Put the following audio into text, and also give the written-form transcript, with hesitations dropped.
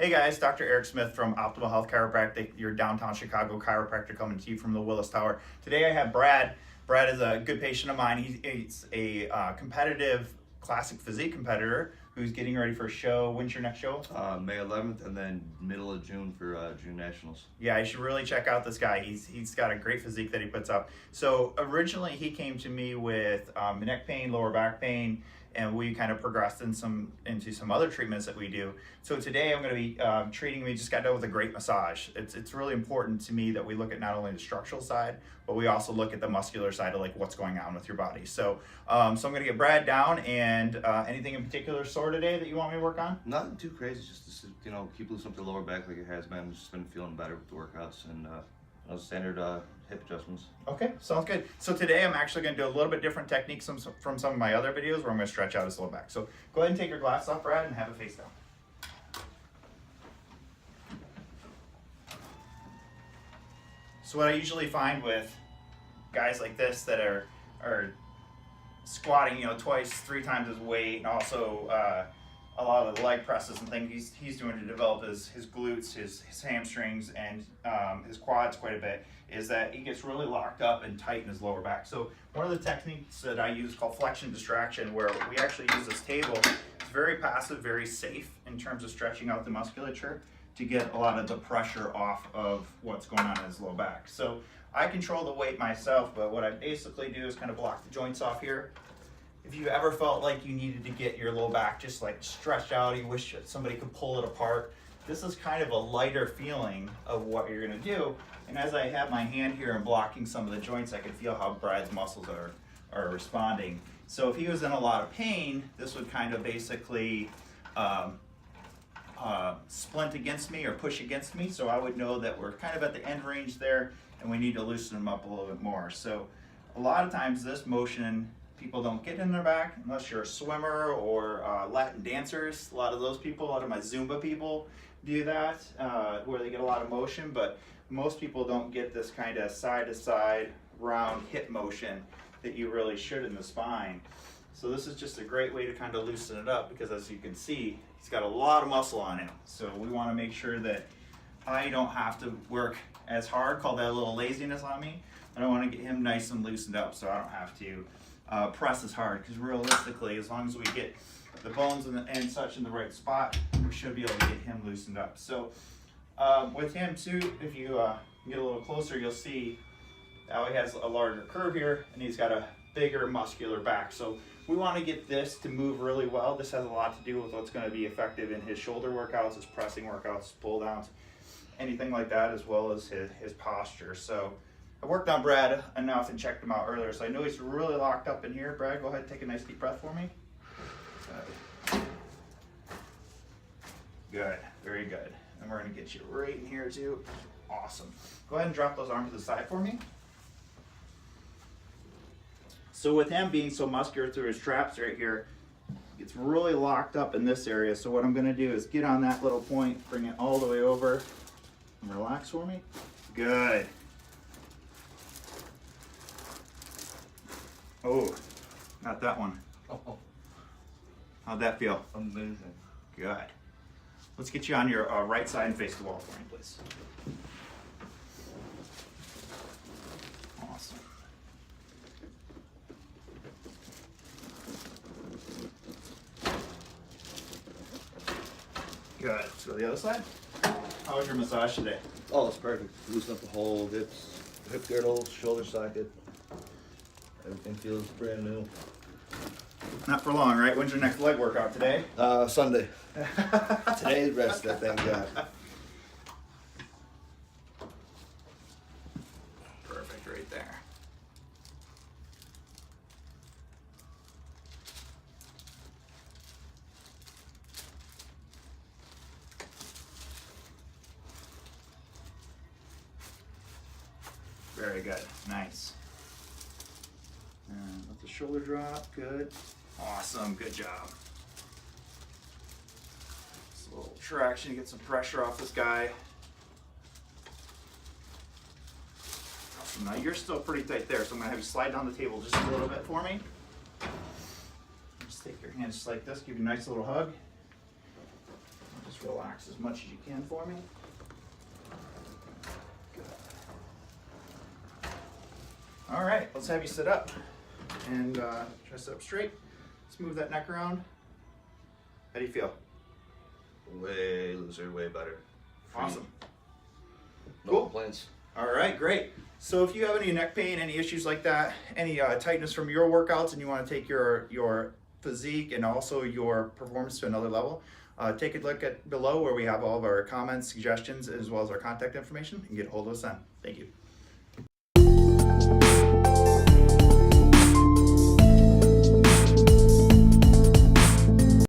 Hey guys, Dr. Eric Smith from Optimal Health Chiropractic, your downtown Chicago chiropractor, coming to you from the Willis Tower. Today I have Brad. Brad is a good patient of mine. He's a competitive classic physique competitor who's getting ready for a show. When's your next show? May 11th and then middle of June for June Nationals. Yeah, you should really check out this guy. He's got a great physique that he puts up. So originally he came to me with neck pain, lower back pain, and we kind of progressed into some other treatments that we do. So today I'm going to be treating. We just got done with a great massage. It's really important to me that we look at not only the structural side, but we also look at the muscular side of like what's going on with your body. So so I'm going to get Brad down. And anything in particular sore today that you want me to work on? Nothing too crazy, just to, keep loosening up the lower back like it has been. Just been feeling better with the workouts and standard hip adjustments. Okay, sounds good. So today I'm actually going to do a little bit different techniques from some of my other videos where I'm going to stretch out his lower back. So go ahead and take your glasses off, Brad, and have it face down. So what I usually find with guys like this that are squatting, twice, 3 times his weight, and also a lot of the leg presses and things he's doing to develop his glutes, his hamstrings, and his quads quite a bit, is that he gets really locked up and tight in his lower back. So one of the techniques that I use is called flexion distraction, where we actually use this table. It's very passive, very safe in terms of stretching out the musculature to get a lot of the pressure off of what's going on in his low back. So I control the weight myself, but what I basically do is kind of block the joints off here. If you ever felt like you needed to get your low back just like stretched out, you wish somebody could pull it apart, this is kind of a lighter feeling of what you're gonna do. And as I have my hand here and blocking some of the joints, I can feel how Brad's muscles are responding. So if he was in a lot of pain, this would kind of basically splint against me or push against me. So I would know that we're kind of at the end range there and we need to loosen them up a little bit more. So a lot of times this motion, people don't get in their back unless you're a swimmer or Latin dancers. A lot of those people, a lot of my Zumba people do that, where they get a lot of motion, but most people don't get this kind of side-to-side round hip motion that you really should in the spine. So this is just a great way to kind of loosen it up, because as you can see, he's got a lot of muscle on him. So we want to make sure that I don't have to work as hard, call that a little laziness on me. I want to get him nice and loosened up so I don't have to press as hard, because realistically, as long as we get the bones and such in the right spot, we should be able to get him loosened up. So with him too, if you get a little closer, you'll see how he has a larger curve here and he's got a bigger muscular back. So we want to get this to move really well. This has a lot to do with what's going to be effective in his shoulder workouts, his pressing workouts, pull downs, anything like that, as well as his posture. So I worked on Brad enough and checked him out earlier, so I know he's really locked up in here. Brad, go ahead and take a nice deep breath for me. Good, very good. And we're going to get you right in here too. Awesome. Go ahead and drop those arms to the side for me. So with him being so muscular through his traps right here, it's really locked up in this area. So what I'm going to do is get on that little point, bring it all the way over, and relax for me. Good. Oh, not that one. Oh, How'd that feel? amazing. Good. Let's get you on your right side and face the wall for me, please. Awesome. Good. Let's go to the other side. How was your massage today? Oh, it's perfect. Loosen up the whole hips, hip girdle, shoulder socket. Everything feels brand new. Not for long, right? When's your next leg workout? Today? Sunday. Today's rest, I thank God. Perfect right there. Very good. Nice. And let the shoulder drop. Good. Awesome. Good job. Just a little traction to get some pressure off this guy. Awesome. Now you're still pretty tight there, so I'm going to have you slide down the table just a little bit for me. Just take your hands just like this. Give you a nice little hug. Just relax as much as you can for me. Good. All right, let's have you sit up and try to sit up straight. Let's move that neck around. How do you feel? Way looser, way better. Free. Awesome. No Cool. complaints. All right, great. So if you have any neck pain, any issues like that, any tightness from your workouts, and you want to take your physique and also your performance to another level, take a look at below where we have all of our comments, suggestions, as well as our contact information, and get a hold of us then. Thank you.